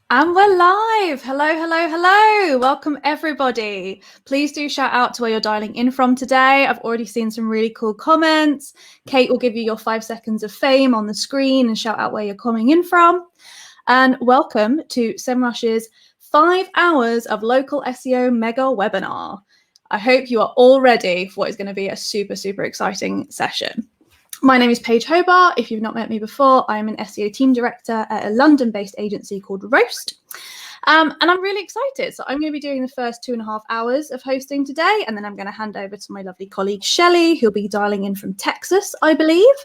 And we're live. Hello, hello, hello. Welcome, everybody. Please do shout out to where you're dialing in from today. I've already seen some really cool comments. Kate will give you your 5 seconds of fame on the screen and shout out where you're coming in from. And welcome to SEMrush's 5 hours of local SEO mega webinar. I hope you are all ready for what is going to be a super, super exciting session. My name is Paige Hobart. If you've not met me before, I'm an SEO team director at a London-based agency called Roast. And I'm really excited. So I'm going to be doing the first 2.5 hours of hosting today, and then I'm going to hand over to my lovely colleague, Shelley, who'll be dialing in from Texas, I believe.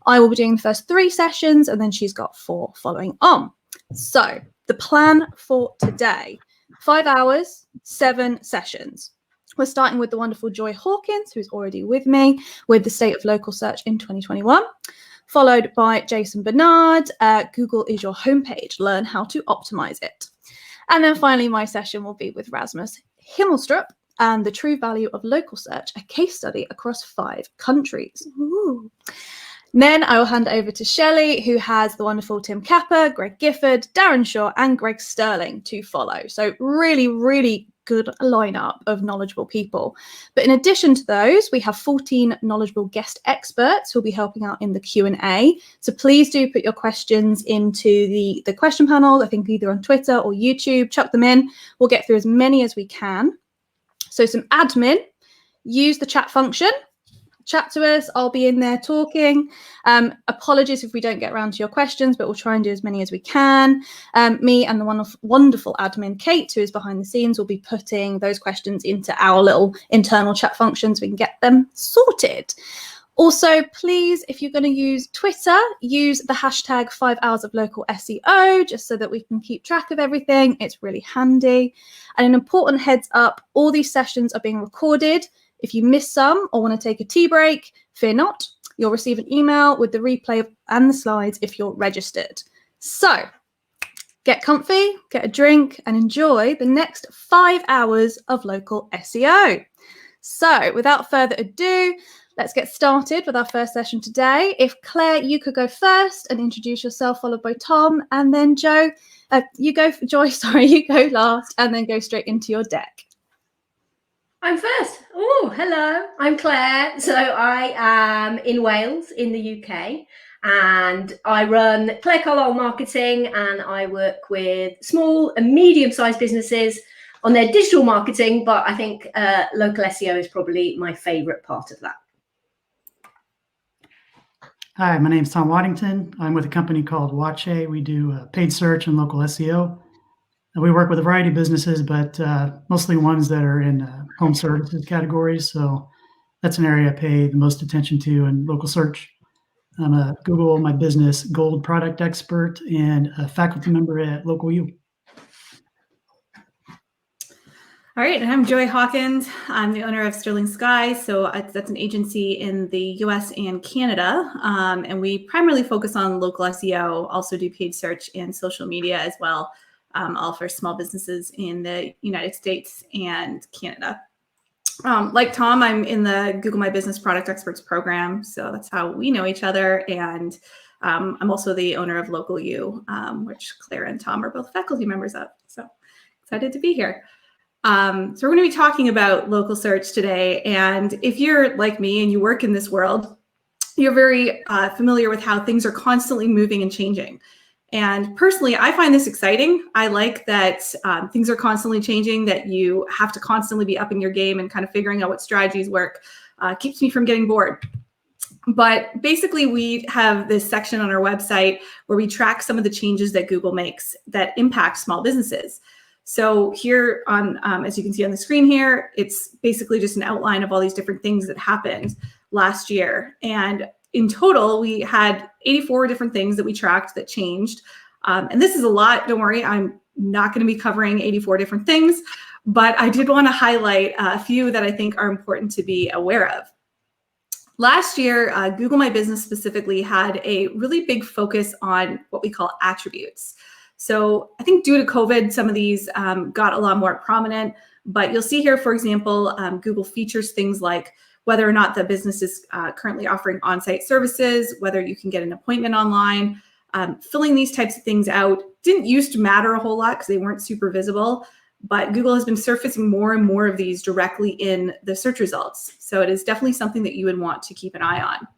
I will be doing the first 3 sessions, and then she's got 4 following on. So the plan for today, 5 hours, 7 sessions. We're starting with the wonderful Joy Hawkins, who's already with me, with the State of Local Search in 2021, followed by Jason Bernard, Google is your homepage, learn how to optimize it. And then finally, my session will be with Rasmus Himmelstrup and the true value of local search, a case study across 5 countries. Ooh. Then I will hand over to Shelley, who has the wonderful Tim Capper, Greg Gifford, Darren Shaw, and Greg Sterling to follow. So really, really good lineup of knowledgeable people. But in addition to those, we have 14 knowledgeable guest experts who will be helping out in the Q&A. So please do put your questions into the question panel, I think either on Twitter or YouTube, chuck them in. We'll get through as many as we can. So some admin, use the chat function. Chat to us. I'll be in there talking. Apologies if we don't get around to your questions, but we'll try and do as many as we can. Me and the wonderful admin, Kate, who is behind the scenes, will be putting those questions into our little internal chat function so we can get them sorted. Also, please, if you're going to use Twitter, use the hashtag 5 hours of local SEO, just so that we can keep track of everything. It's really handy. And an important heads up, all these sessions are being recorded. If you miss some or want to take a tea break, fear not. You'll receive an email with the replay and the slides if you're registered. So get comfy, get a drink, and enjoy the next 5 hours of local SEO. So without further ado, let's get started with our first session today. If Claire, you could go first and introduce yourself, followed by Tom, and then Joy, you go last, and then go straight into your deck. I'm first. Oh, hello. I'm Claire. So I am in Wales in the UK, and I run Claire Carlile Marketing, and I work with small and medium-sized businesses on their digital marketing, but I think local SEO is probably my favorite part of that. Hi, my name is Tom Waddington. I'm with a company called Watche. We do paid search and local SEO. We work with a variety of businesses, but mostly ones that are in home services categories. So that's an area I pay the most attention to in local search. I'm a Google My Business Gold product expert and a faculty member at Local U. All right, and I'm Joy Hawkins. I'm the owner of Sterling Sky. So that's an agency in the US and Canada. And we primarily focus on local SEO, also do paid search and social media as well. All for small businesses in the United States and Canada. Like Tom, I'm in the Google My Business Product Experts program, so that's how we know each other. And I'm also the owner of Local U, which Claire and Tom are both faculty members of. So excited to be here. So we're going to be talking about local search today. And if you're like me and you work in this world, you're very familiar with how things are constantly moving and changing. And personally, I find this exciting. I like that things are constantly changing, that you have to constantly be upping your game and kind of figuring out what strategies work. Keeps me from getting bored. But basically, we have this section on our website where we track some of the changes that Google makes that impact small businesses. So here on, as you can see on the screen here, it's basically just an outline of all these different things that happened last year. And in total, we had 84 different things that we tracked that changed. And this is a lot. Don't worry, I'm not going to be covering 84 different things, but I did want to highlight a few that I think are important to be aware of. Last year, Google My Business specifically had a really big focus on what we call attributes. So I think due to COVID, some of these got a lot more prominent, but you'll see here, for example, Google features things like whether or not the business is currently offering on-site services, whether you can get an appointment online, Filling these types of things out didn't used to matter a whole lot because they weren't super visible, but Google has been surfacing more and more of these directly in the search results. So it is definitely something that you would want to keep an eye on.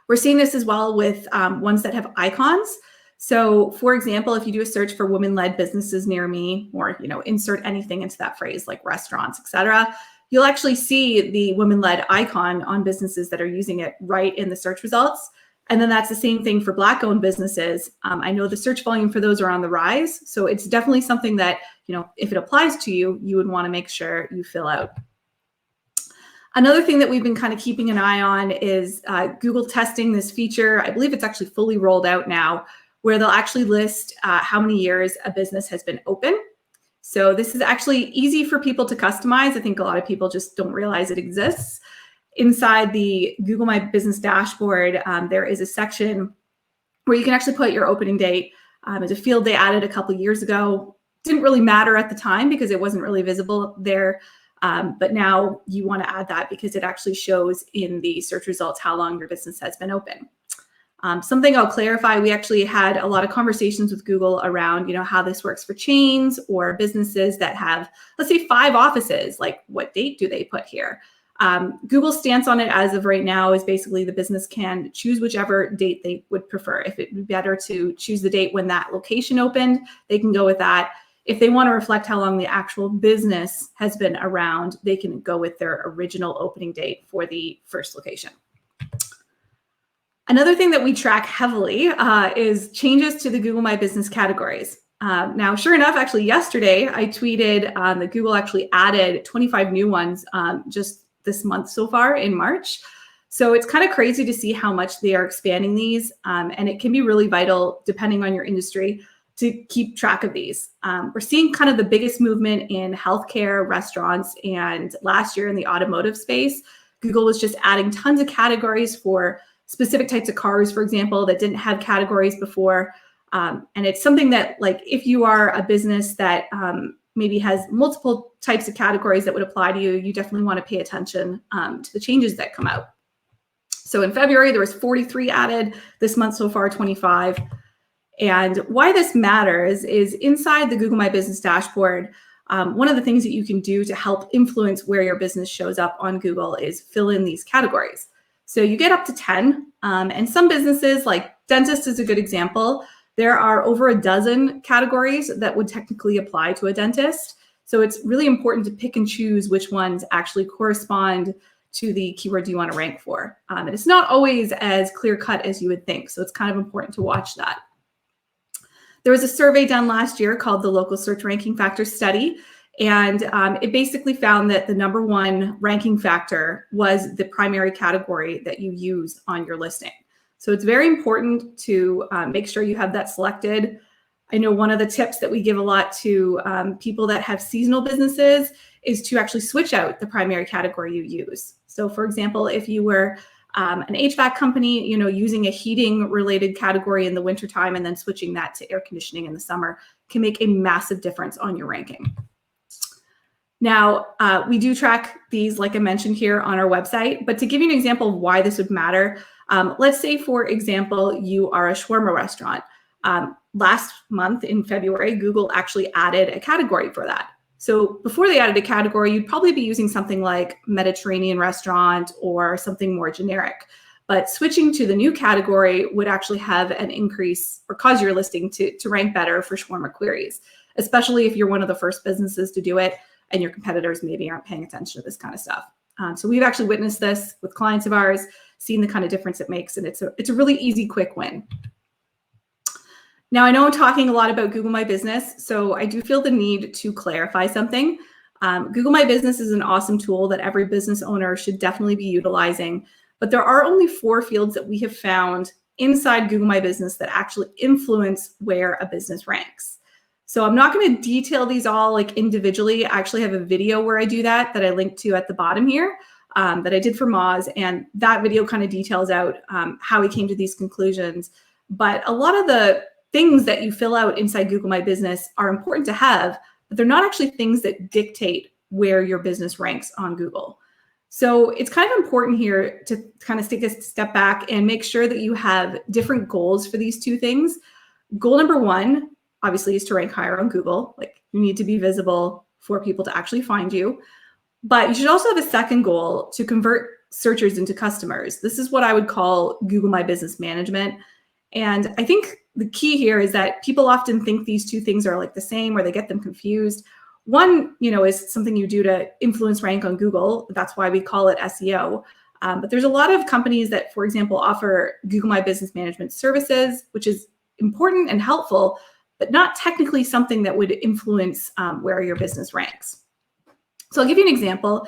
We're seeing this as well with ones that have icons. So for example, if you do a search for women-led businesses near me, or insert anything into that phrase like restaurants, etc., you'll actually see the women-led icon on businesses that are using it right in the search results. And then that's the same thing for Black-owned businesses. I know the search volume for those are on the rise. So it's definitely something that, if it applies to you, you would want to make sure you fill out. Another thing that we've been kind of keeping an eye on is Google testing this feature. I believe it's actually fully rolled out now, where they'll actually list how many years a business has been open. So this is actually easy for people to customize. I think a lot of people just don't realize it exists. Inside the Google My Business dashboard, there is a section where you can actually put your opening date. It's a field they added a couple years ago. Didn't really matter at the time because it wasn't really visible there. But now you want to add that because it actually shows in the search results how long your business has been open. Something I'll clarify, we actually had a lot of conversations with Google around, how this works for chains or businesses that have, let's say, 5 offices. Like, what date do they put here? Google's stance on it as of right now is basically the business can choose whichever date they would prefer. If it would be better to choose the date when that location opened, they can go with that. If they want to reflect how long the actual business has been around, they can go with their original opening date for the first location. Another thing that we track heavily is changes to the Google My Business categories. Now, sure enough, actually yesterday, I tweeted that Google actually added 25 new ones just this month so far in March. So it's kind of crazy to see how much they are expanding these. And it can be really vital, depending on your industry, to keep track of these. We're seeing kind of the biggest movement in healthcare, restaurants, and last year in the automotive space, Google was just adding tons of categories for specific types of cars, for example, that didn't have categories before. And it's something that, like, if you are a business that maybe has multiple types of categories that would apply to you, you definitely want to pay attention to the changes that come out. So in February, there was 43 added. This month so far, 25. And why this matters is inside the Google My Business dashboard, one of the things that you can do to help influence where your business shows up on Google is fill in these categories. So you get up to 10, and some businesses, like dentist is a good example, there are over a dozen categories that would technically apply to a dentist. So it's really important to pick and choose which ones actually correspond to the keywords you want to rank for. And it's not always as clear cut as you would think. So it's kind of important to watch that. There was a survey done last year called the Local Search Ranking Factor Study. And it basically found that the #1 ranking factor was the primary category that you use on your listing. So it's very important to make sure you have that selected. I know one of the tips that we give a lot to people that have seasonal businesses is to actually switch out the primary category you use. So for example, if you were an HVAC company, using a heating related category in the wintertime and then switching that to air conditioning in the summer can make a massive difference on your ranking. Now, we do track these, like I mentioned here, on our website, but to give you an example of why this would matter, let's say, for example, you are a shawarma restaurant. Last month in February, Google actually added a category for that. So before they added a category, you'd probably be using something like Mediterranean restaurant or something more generic. But switching to the new category would actually have an increase or cause your listing to rank better for shawarma queries, especially if you're one of the first businesses to do it and your competitors maybe aren't paying attention to this kind of stuff. So we've actually witnessed this with clients of ours, seen the kind of difference it makes, and it's a really easy, quick win. Now, I know I'm talking a lot about Google My Business, so I do feel the need to clarify something. Google My Business is an awesome tool that every business owner should definitely be utilizing, but there are only 4 fields that we have found inside Google My Business that actually influence where a business ranks. So I'm not going to detail these all like individually. I actually have a video where I do that I linked to at the bottom here that I did for Moz, and that video kind of details out how we came to these conclusions. But a lot of the things that you fill out inside Google My Business are important to have, but they're not actually things that dictate where your business ranks on Google. So it's kind of important here to kind of take a step back and make sure that you have different goals for these two things. Goal number one, obviously, is to rank higher on Google. Like, you need to be visible for people to actually find you. But you should also have a second goal to convert searchers into customers. This is what I would call Google My Business Management. And I think the key here is that people often think these two things are like the same, or they get them confused. One, is something you do to influence rank on Google. That's why we call it SEO. But there's a lot of companies that, for example, offer Google My Business Management services, which is important and helpful, but not technically something that would influence where your business ranks. So I'll give you an example.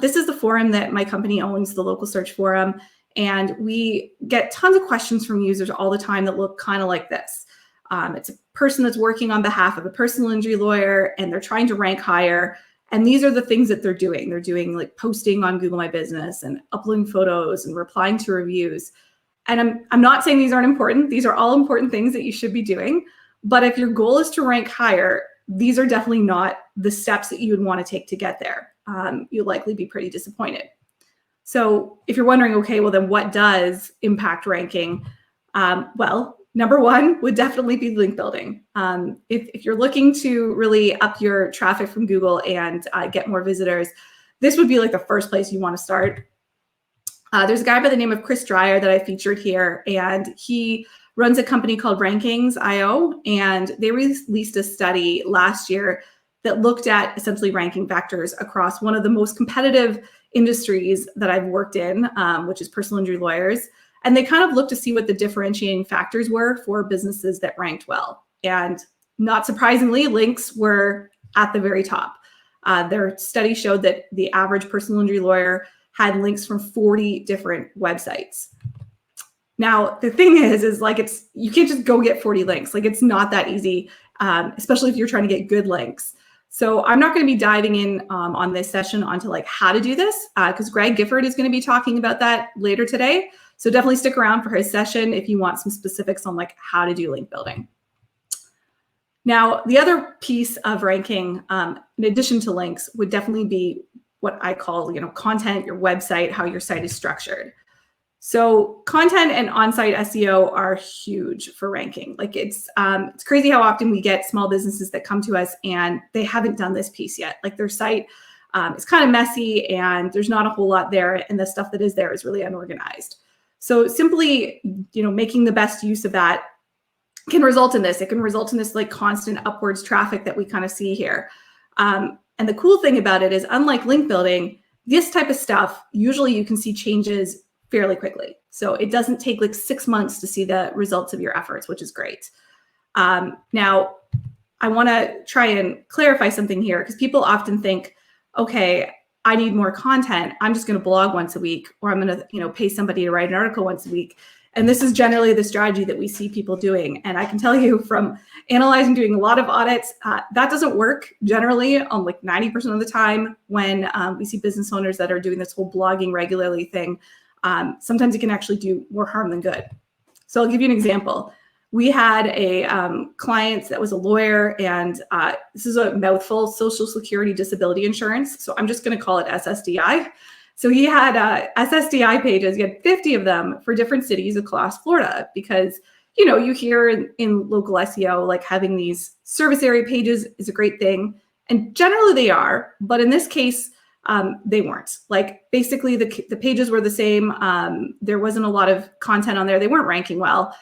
This is the forum that my company owns, the Local Search Forum, and we get tons of questions from users all the time that look kind of like this. It's a person that's working on behalf of a personal injury lawyer, and they're trying to rank higher. And these are the things that they're doing. They're doing like posting on Google My Business and uploading photos and replying to reviews. And I'm not saying these aren't important. These are all important things that you should be doing. But if your goal is to rank higher, these are definitely not the steps that you would want to take to get there. You'll likely be pretty disappointed. So if you're wondering, okay, well then what does impact ranking? Well, number one would definitely be link building. If you're looking to really up your traffic from Google and get more visitors, this would be like the first place you want to start. There's a guy by the name of Chris Dreyer that I featured here, and he runs a company called Rankings.io, and they released a study last year that looked at essentially ranking factors across one of the most competitive industries that I've worked in, which is personal injury lawyers. And they kind of looked to see what the differentiating factors were for businesses that ranked well. And not surprisingly, links were at the very top. Their study showed that the average personal injury lawyer had links from 40 different websites. Now, the thing is like, you can't just go get 40 links. Like, it's not that easy, especially if you're trying to get good links. So I'm not going to be diving in on this session onto like how to do this, because Greg Gifford is going to be talking about that later today. So definitely stick around for his session if you want some specifics on like how to do link building. Now, the other piece of ranking, in addition to links, would definitely be what I call, content, your website, how your site is structured. So content and on-site SEO are huge for ranking. Like, it's crazy how often we get small businesses that come to us and they haven't done this piece yet. Like, their site is kind of messy and there's not a whole lot there, and the stuff that is there is really unorganized. So simply, making the best use of that can result in this. It can result in this like constant upwards traffic that we kind of see here. And the cool thing about it is, unlike link building, this type of stuff, usually you can see changes fairly quickly. So it doesn't take like 6 months to see the results of your efforts, which is great. Now, I want to try and clarify something here, because people often think, okay, I need more content. I'm just going to blog once a week, or I'm going to, pay somebody to write an article once a week. And this is generally the strategy that we see people doing. And I can tell you from analyzing, doing a lot of audits, that doesn't work generally on like 90% of the time when we see business owners that are doing this whole blogging regularly thing. Sometimes it can actually do more harm than good. So I'll give you an example. We had a client that was a lawyer, and this is a mouthful, Social Security Disability Insurance. So I'm just going to call it SSDI. So he had SSDI pages. He had 50 of them for different cities across Florida, because, you hear in local SEO, like having these service area pages is a great thing. And generally they are, but in this case, they weren't. Like, basically the pages were the same. There wasn't a lot of content on there. They weren't ranking well.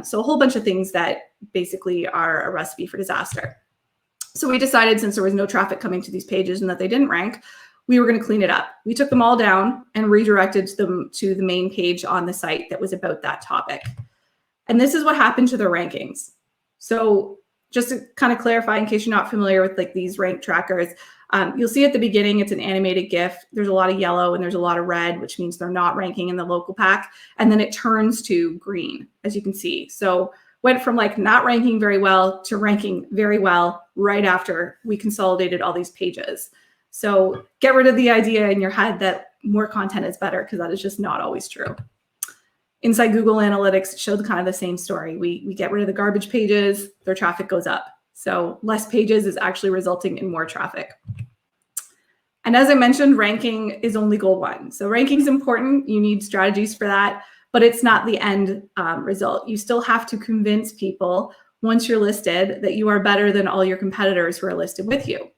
So a whole bunch of things that basically are a recipe for disaster. So we decided, since there was no traffic coming to these pages and that they didn't rank, we were going to clean it up. We took them all down and redirected them to the main page on the site that was about that topic. And this is what happened to their rankings. So just to kind of clarify, in case you're not familiar with like these rank trackers, you'll see at the beginning, it's an animated GIF. There's a lot of yellow and there's a lot of red, which means they're not ranking in the local pack. And then it turns to green, as you can see. So went from like not ranking very well to ranking very well right after we consolidated all these pages. So get rid of the idea in your head that more content is better, because that is just not always true. Inside Google Analytics, it showed kind of the same story. We get rid of the garbage pages, their traffic goes up. So less pages is actually resulting in more traffic. And as I mentioned, ranking is only goal one. So ranking is important. You need strategies for that, but it's not the end result. You still have to convince people once you're listed that you are better than all your competitors who are listed with you.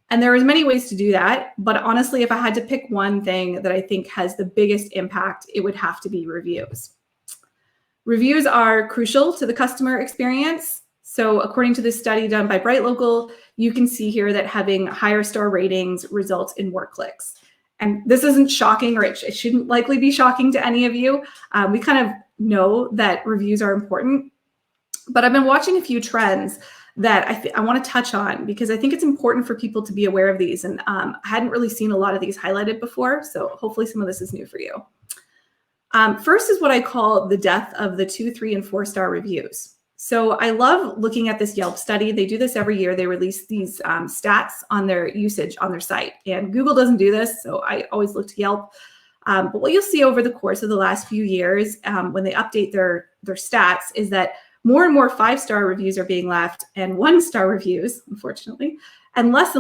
And there are many ways to do that. But honestly, if I had to pick one thing that I think has the biggest impact, it would have to be reviews. Reviews are crucial to the customer experience. So according to this study done by Bright Local, you can see here that having higher star ratings results in more clicks. And this isn't shocking, or it shouldn't likely be shocking to any of you. We kind of know that reviews are important, but I've been watching a few trends that I want to touch on because I think it's important for people to be aware of these. And I hadn't really seen a lot of these highlighted before, so hopefully some of this is new for you. First is what I call the death of the 2, 3, and 4-star reviews. So I love looking at this Yelp study. They do this every year. They release these stats on their usage on their site. And Google doesn't do this, so I always look to Yelp. But what you'll see over the course of the last few years when they update their stats is that more and more 5-star reviews are being left and 1-star reviews, unfortunately, and less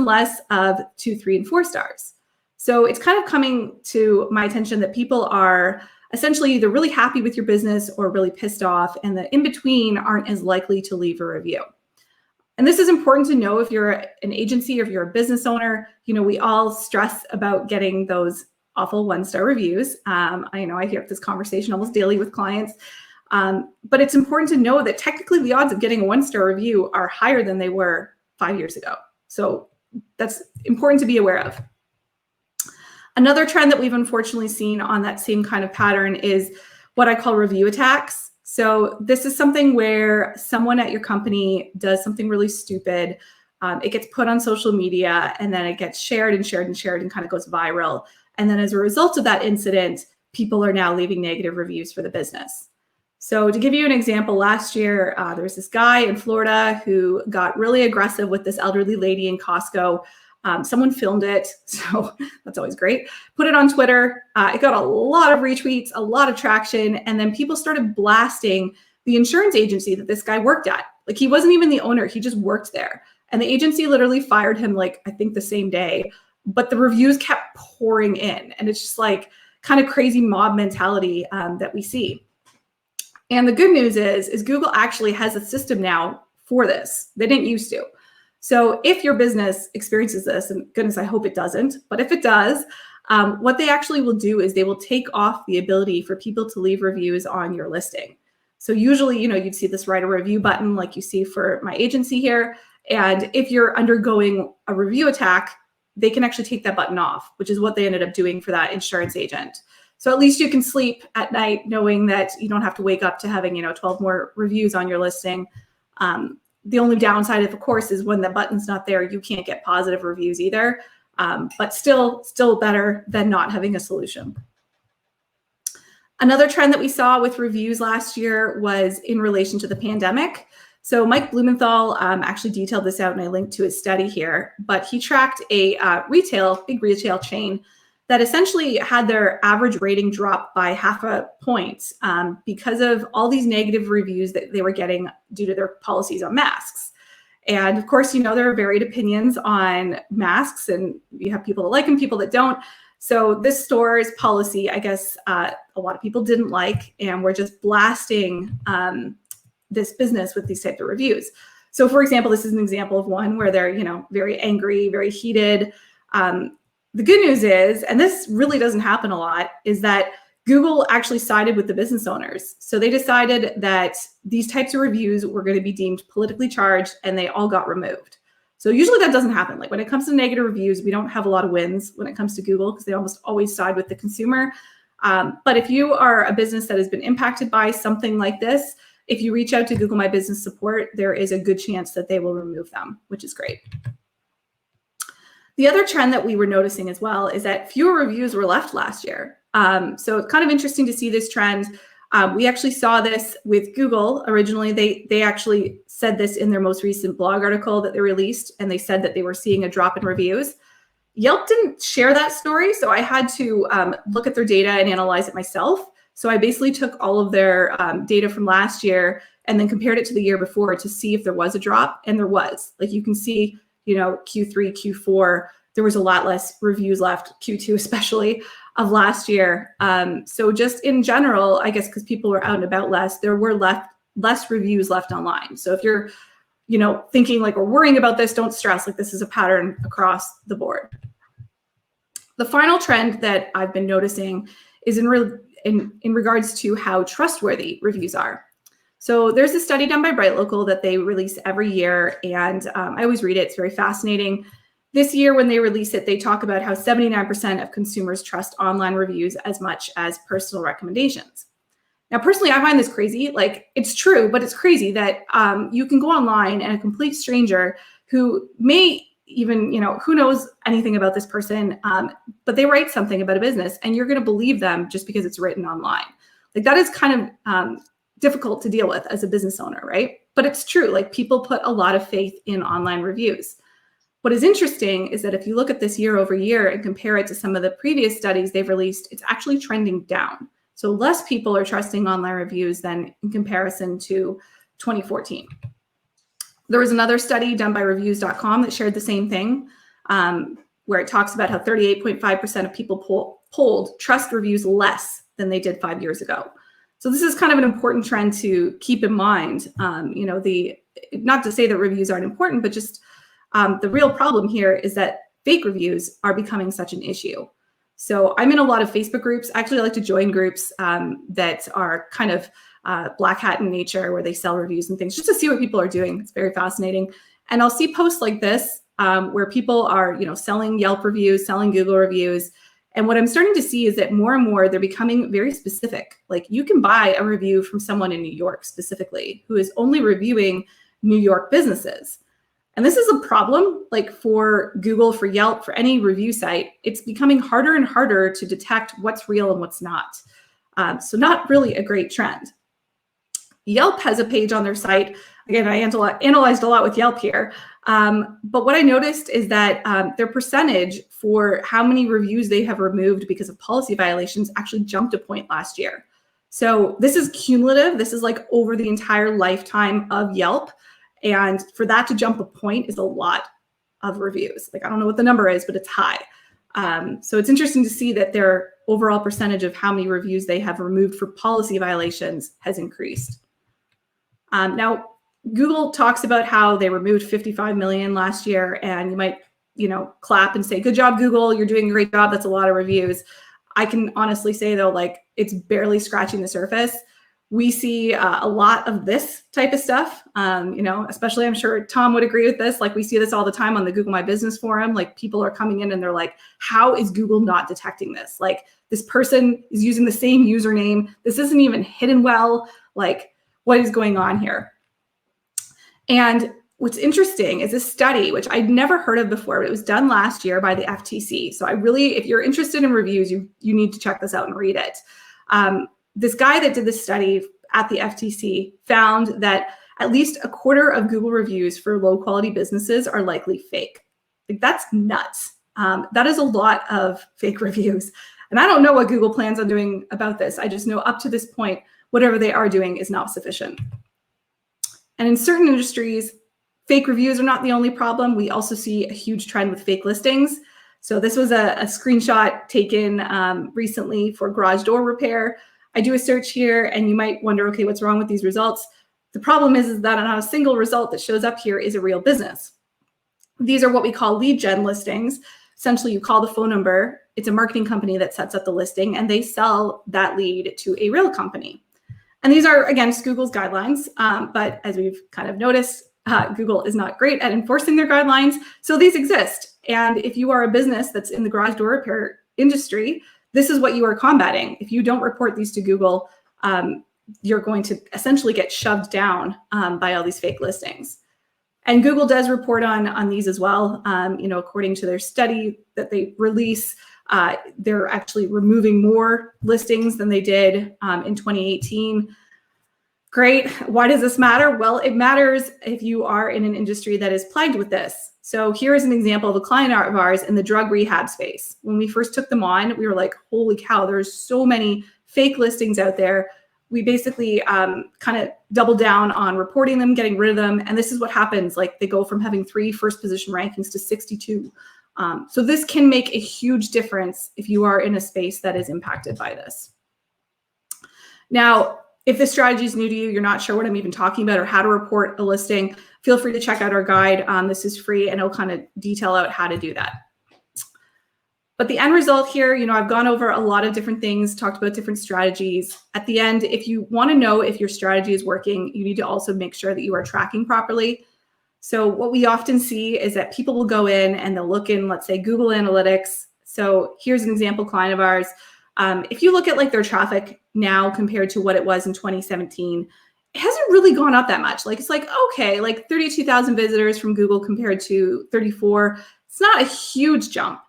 of 2, 3, and 4 stars. So it's kind of coming to my attention that people are essentially either really happy with your business or really pissed off, and the in-between aren't as likely to leave a review. And this is important to know if you're an agency or if you're a business owner. You know, we all stress about getting those awful 1-star reviews. I know I hear this conversation almost daily with clients, but it's important to know that technically the odds of getting a 1-star review are higher than they were 5 years ago. So that's important to be aware of. Another trend that we've unfortunately seen on that same kind of pattern is what I call review attacks. So this is something where someone at your company does something really stupid. It gets put on social media, and then it gets shared and shared and shared and kind of goes viral. And then as a result of that incident, people are now leaving negative reviews for the business. So to give you an example, last year, there was this guy in Florida who got really aggressive with this elderly lady in Costco. Someone filmed it, so that's always great. Put it on Twitter. It got a lot of retweets, a lot of traction, and then people started blasting the insurance agency that this guy worked at. Like, he wasn't even the owner, he just worked there. And the agency literally fired him, like, I think the same day, but the reviews kept pouring in. And it's just like kind of crazy mob mentality that we see. And the good news is Google actually has a system now for this. They didn't used to. So if your business experiences this, and goodness, I hope it doesn't, but if it does, what they actually will do is they will take off the ability for people to leave reviews on your listing. So usually, you know, you'd see this write a review button like you see for my agency here. And if you're undergoing a review attack, they can actually take that button off, which is what they ended up doing for that insurance agent. So at least you can sleep at night knowing that you don't have to wake up to having, 12 more reviews on your listing. The only downside, of course, is when the button's not there, you can't get positive reviews either. But still better than not having a solution. Another trend that we saw with reviews last year was in relation to the pandemic. So Mike Blumenthal actually detailed this out, and I linked to his study here. But he tracked a big retail chain that essentially had their average rating drop by 0.5 point because of all these negative reviews that they were getting due to their policies on masks. And of course, there are varied opinions on masks, and you have people that like them, people that don't. So this store's policy, I guess a lot of people didn't like, and we're just blasting this business with these types of reviews. So for example, this is an example of one where they're, very angry, very heated. The good news is, and this really doesn't happen a lot, is that Google actually sided with the business owners. So they decided that these types of reviews were going to be deemed politically charged, and they all got removed. So usually that doesn't happen. Like when it comes to negative reviews, we don't have a lot of wins when it comes to Google because they almost always side with the consumer. But if you are a business that has been impacted by something like this, if you reach out to Google My Business Support, there is a good chance that they will remove them, which is great. The other trend that we were noticing as well is that fewer reviews were left last year. So it's kind of interesting to see this trend. We actually saw this with Google originally. They actually said this in their most recent blog article that they released, and they said that they were seeing a drop in reviews. Yelp didn't share that story, so I had to look at their data and analyze it myself. So I basically took all of their data from last year and then compared it to the year before to see if there was a drop, and there was. Like you can see, Q3, Q4, there was a lot less reviews left, Q2 especially, of last year. So just in general, I guess because people were out and about less, there were less reviews left online. So if you're, thinking like, or worrying about this, don't stress, like this is a pattern across the board. The final trend that I've been noticing is in regards to how trustworthy reviews are. So there's a study done by Bright Local that they release every year, and I always read it. It's very fascinating. This year, when they release it, they talk about how 79% of consumers trust online reviews as much as personal recommendations. Now, personally, I find this crazy. Like, it's true, but it's crazy that you can go online and a complete stranger who may even, who knows anything about this person, but they write something about a business and you're going to believe them just because it's written online. Like, that is kind of difficult to deal with as a business owner, right? But it's true. Like, people put a lot of faith in online reviews. What is interesting is that if you look at this year over year and compare it to some of the previous studies they've released, it's actually trending down. So less people are trusting online reviews than in comparison to 2014. There was another study done by reviews.com that shared the same thing, where it talks about how 38.5% of people polled trust reviews less than they did 5 years ago. So this is kind of an important trend to keep in mind. Not to say that reviews aren't important, but just the real problem here is that fake reviews are becoming such an issue. So I'm in a lot of Facebook groups. Actually, I like to join groups that are kind of black hat in nature, where they sell reviews and things, just to see what people are doing. It's very fascinating. And I'll see posts like this where people are, selling Yelp reviews, selling Google reviews. And what I'm starting to see is that more and more they're becoming very specific. Like, you can buy a review from someone in New York specifically who is only reviewing New York businesses. And this is a problem, like for Google, for Yelp, for any review site. It's becoming harder and harder to detect what's real and what's not. So not really a great trend. Yelp has a page on their site. Again, I analyzed a lot with Yelp here. But what I noticed is that their percentage for how many reviews they have removed because of policy violations actually jumped a point last year. So this is cumulative. This is like over the entire lifetime of Yelp. And for that to jump a point is a lot of reviews. Like, I don't know what the number is, but it's high. So it's interesting to see that their overall percentage of how many reviews they have removed for policy violations has increased. Now, Google talks about how they removed 55 million last year, and you might, clap and say, good job, Google, you're doing a great job. That's a lot of reviews. I can honestly say, though, like, it's barely scratching the surface. We see a lot of this type of stuff, especially, I'm sure Tom would agree with this. Like, we see this all the time on the Google My Business forum. Like, people are coming in and they're like, how is Google not detecting this? Like, this person is using the same username. This isn't even hidden well. Like, what is going on here? And what's interesting is this study, which I'd never heard of before, but it was done last year by the FTC. So if you're interested in reviews, you need to check this out and read it. This guy that did this study at the FTC found that at least a quarter of Google reviews for low quality businesses are likely fake. Like, that's nuts. That is a lot of fake reviews. And I don't know what Google plans on doing about this. I just know up to this point, whatever they are doing is not sufficient. And in certain industries, fake reviews are not the only problem. We also see a huge trend with fake listings. So this was a screenshot taken recently for garage door repair. I do a search here and you might wonder, okay, what's wrong with these results? The problem is that not a single result that shows up here is a real business. These are what we call lead gen listings. Essentially, you call the phone number. It's a marketing company that sets up the listing and they sell that lead to a real company. And these are, against Google's guidelines. But as we've kind of noticed, Google is not great at enforcing their guidelines. So these exist. And if you are a business that's in the garage door repair industry, this is what you are combating. If you don't report these to Google, you're going to essentially get shoved down by all these fake listings. And Google does report on these as well. According to their study that they release, they're actually removing more listings than they did in 2018. Great. Why does this matter? Well, it matters if you are in an industry that is plagued with this. So here is an example of a client of ours in the drug rehab space. When we first took them on, we were like, holy cow, there's so many fake listings out there. We basically kind of doubled down on reporting them, getting rid of them. And this is what happens. Like, they go from having 3 first position rankings to 62 So this can make a huge difference if you are in a space that is impacted by this. Now, if this strategy is new to you, you're not sure what I'm even talking about or how to report a listing, feel free to check out our guide. This is free and it'll kind of detail out how to do that. But the end result here, I've gone over a lot of different things, talked about different strategies. At the end, if you want to know if your strategy is working, you need to also make sure that you are tracking properly. So what we often see is that people will go in and they'll look in, let's say, Google Analytics. So here's an example client of ours. If you look at like their traffic now compared to what it was in 2017, it hasn't really gone up that much. Like, it's like, okay, like 32,000 visitors from Google compared to 34. It's not a huge jump.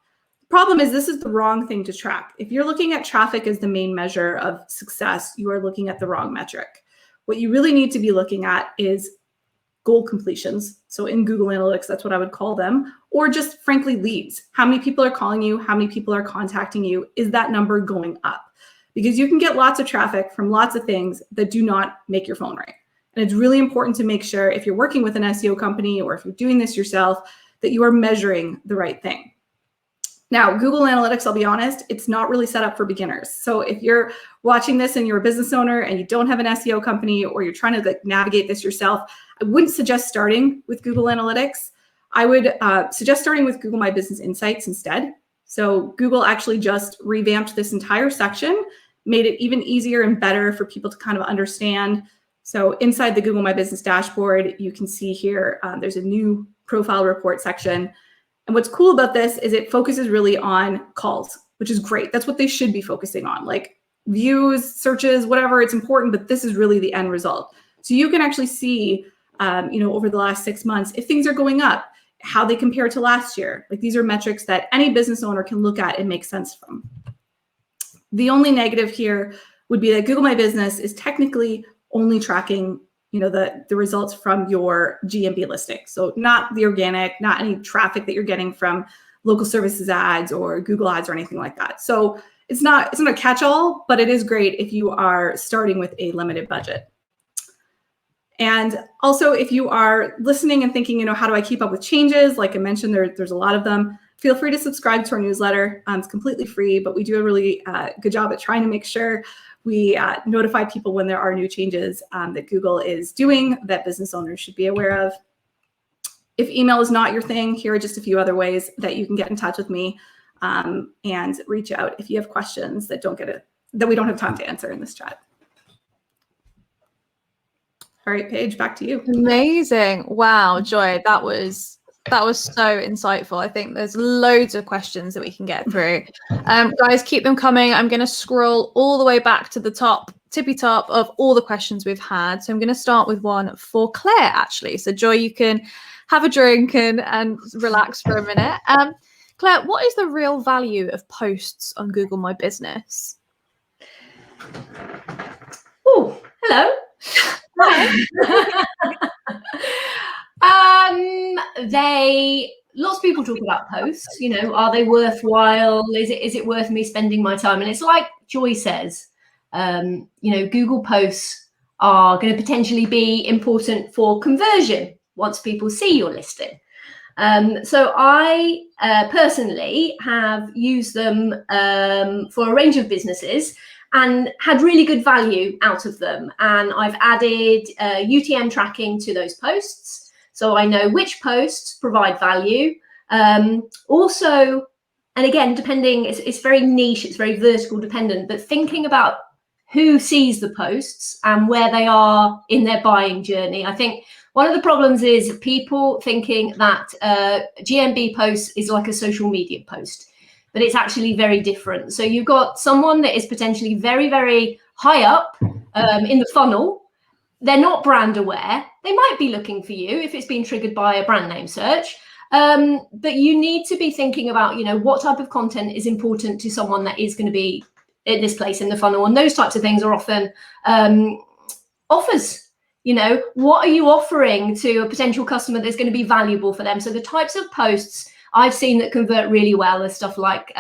Problem is, this is the wrong thing to track. If you're looking at traffic as the main measure of success, you are looking at the wrong metric. What you really need to be looking at is goal completions. So in Google Analytics, that's what I would call them, or just frankly leads. How many people are calling you? How many people are contacting you? Is that number going up? Because you can get lots of traffic from lots of things that do not make your phone ring. And it's really important to make sure if you're working with an SEO company or if you're doing this yourself, that you are measuring the right thing. Now, Google Analytics, I'll be honest, it's not really set up for beginners. So if you're watching this and you're a business owner and you don't have an SEO company or you're trying to navigate this yourself, I wouldn't suggest starting with Google Analytics. I would suggest starting with Google My Business Insights instead. So Google actually just revamped this entire section, made it even easier and better for people to kind of understand. So inside the Google My Business dashboard, you can see here, there's a new profile report section. And what's cool about this is it focuses really on calls, which is great. That's what they should be focusing on, like views, searches, whatever. It's important, but this is really the end result. So you can actually see, over the last 6 months, if things are going up, how they compare to last year. Like, these are metrics that any business owner can look at and make sense from. The only negative here would be that Google My Business is technically only tracking the results from your GMB listing. So not the organic, not any traffic that you're getting from local services ads or Google ads or anything like that. So it's not a catch-all, but it is great if you are starting with a limited budget. And also, if you are listening and thinking, how do I keep up with changes? Like I mentioned, there's a lot of them. Feel free to subscribe to our newsletter. It's completely free, but we do a really good job at trying to make sure we notify people when there are new changes that Google is doing that business owners should be aware of. If email is not your thing, here are just a few other ways that you can get in touch with me and reach out if you have questions that we don't have time to answer in this chat. All right, Paige, back to you. Amazing. Wow, Joy, that was so insightful. I think there's loads of questions that we can get through. Guys, keep them coming. I'm going to scroll all the way back to the tippy top of all the questions we've had. So I'm going to start with one for Claire, actually. So Joy, you can have a drink and relax for a minute. Claire, what is the real value of posts on Google My Business? Oh, hello. Lots of people talk about posts, are they worthwhile? Is it worth me spending my time? And it's like Joy says, Google posts are going to potentially be important for conversion once people see your listing. So I personally have used them for a range of businesses and had really good value out of them. And I've added UTM tracking to those posts, so I know which posts provide value. Also, and again, depending, it's very niche, it's very vertical dependent, but thinking about who sees the posts and where they are in their buying journey. I think one of the problems is people thinking that GMB post is like a social media post, but it's actually very different. So you've got someone that is potentially very, very high up in the funnel. They're not brand aware. They might be looking for you if it's been triggered by a brand name search. But you need to be thinking about, what type of content is important to someone that is going to be in this place in the funnel. And those types of things are often offers. What are you offering to a potential customer that's going to be valuable for them? So the types of posts I've seen that convert really well are stuff like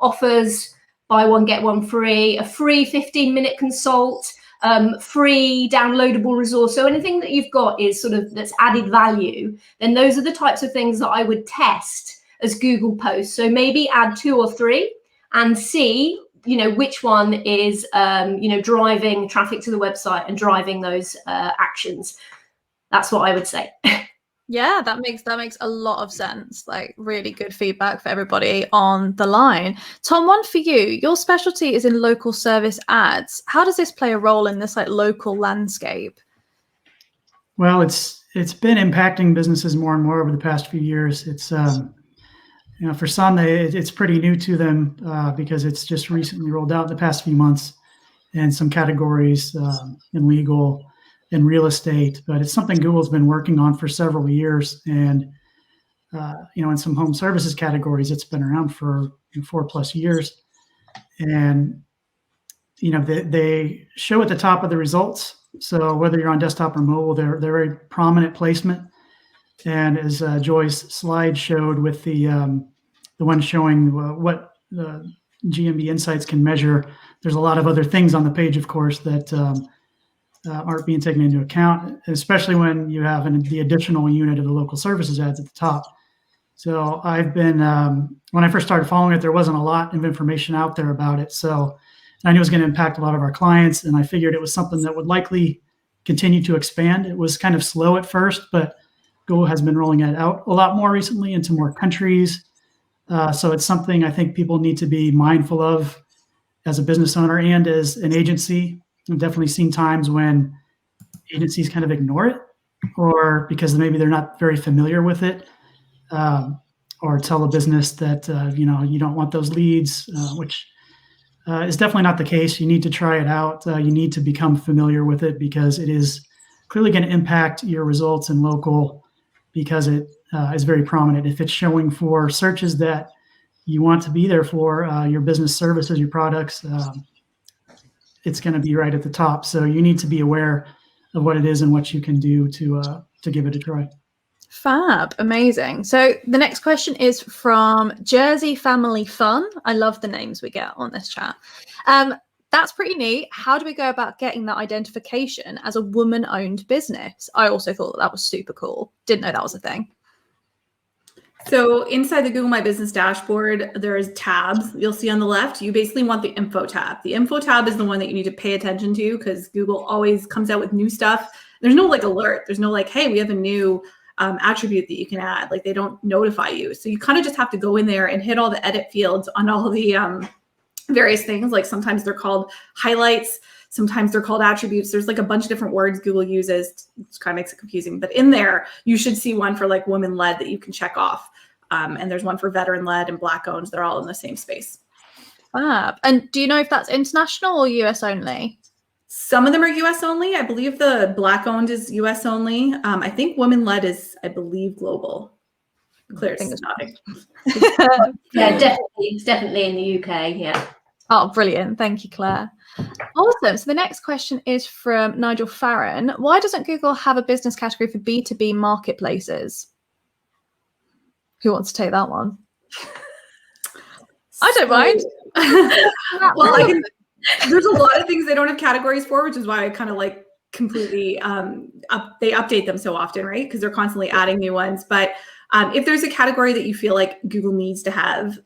offers, buy one, get one free, a free 15-minute consult, free downloadable resource. So anything that you've got is sort of that's added value, then those are the types of things that I would test as Google posts. So maybe add 2 or 3 and see, which one is, driving traffic to the website and driving those actions. That's what I would say. Yeah, that makes a lot of sense. Like, really good feedback for everybody on the line. Tom, one for you. Your specialty is in local service ads. How does this play a role in this like local landscape? Well, it's been impacting businesses more and more over the past few years. It's for some, it's pretty new to them because it's just recently rolled out in the past few months, and some categories in legal and real estate. But it's something Google's been working on for several years, and in some home services categories, it's been around for 4+ years. And they show at the top of the results. So whether you're on desktop or mobile, they're very prominent placement. And as Joy's slide showed with the one showing what GMB Insights can measure, there's a lot of other things on the page, of course, that aren't being taken into account, especially when you have the additional unit of the local services ads at the top. So I've been, when I first started following it, there wasn't a lot of information out there about it. So I knew it was going to impact a lot of our clients, and I figured it was something that would likely continue to expand. It was kind of slow at first, but Google has been rolling it out a lot more recently into more countries. So it's something I think people need to be mindful of as a business owner and as an agency. I've definitely seen times when agencies kind of ignore it, or because maybe they're not very familiar with it, or tell a business that, you don't want those leads, which is definitely not the case. You need to try it out. You need to become familiar with it because it is clearly going to impact your results in local, because it is very prominent. If it's showing for searches that you want to be there for, your business services, your products, it's going to be right at the top. So you need to be aware of what it is and what you can do to give it a try. Fab, amazing. So the next question is from Jersey Family Fun. I love the names we get on this chat. That's pretty neat. How do we go about getting that identification as a woman-owned business? I also thought that was super cool. Didn't know that was a thing. So inside the Google My Business dashboard, there's tabs you'll see on the left. You basically want the info tab. The info tab is the one that you need to pay attention to because Google always comes out with new stuff. There's no alert. There's no hey, we have a new attribute that you can add. They don't notify you. So you kind of just have to go in there and hit all the edit fields on all the various things. Sometimes they're called highlights. Sometimes they're called attributes. There's a bunch of different words Google uses, which kind of makes it confusing. But in there, you should see one for women-led that you can check off. And there's one for veteran-led and Black-owned. They're all in the same space. Fab. And do you know if that's international or US only? Some of them are US only. I believe the Black-owned is US only. I think women-led is, I believe, global. Claire's nodding. Yeah, definitely. It's definitely in the UK. Yeah. Oh, brilliant. Thank you, Claire. Awesome. So the next question is from Nigel Farron. Why doesn't Google have a business category for B2B marketplaces? Who wants to take that one? I don't mind. Well, there's a lot of things they don't have categories for, which is why I kind of completely, they update them so often, right? Because they're constantly adding new ones. But if there's a category that you feel like Google needs to have,